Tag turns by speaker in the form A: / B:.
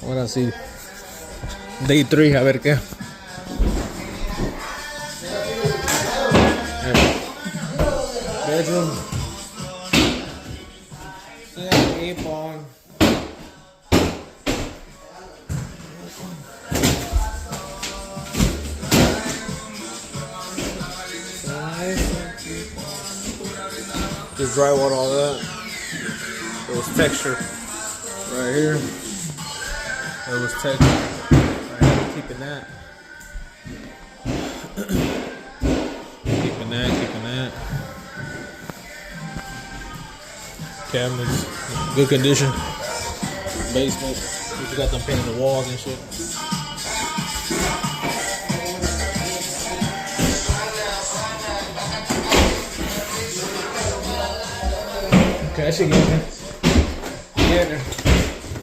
A: Ahora sí. Day 3, a ver qué. Bedroom. Yeah, apron. Just drywall all that. It was texture right here. It was texture. Right here, keeping that. Keeping that. Cabinets, good condition. Basement, we just got them painted the walls and shit. Okay, that shit get in there.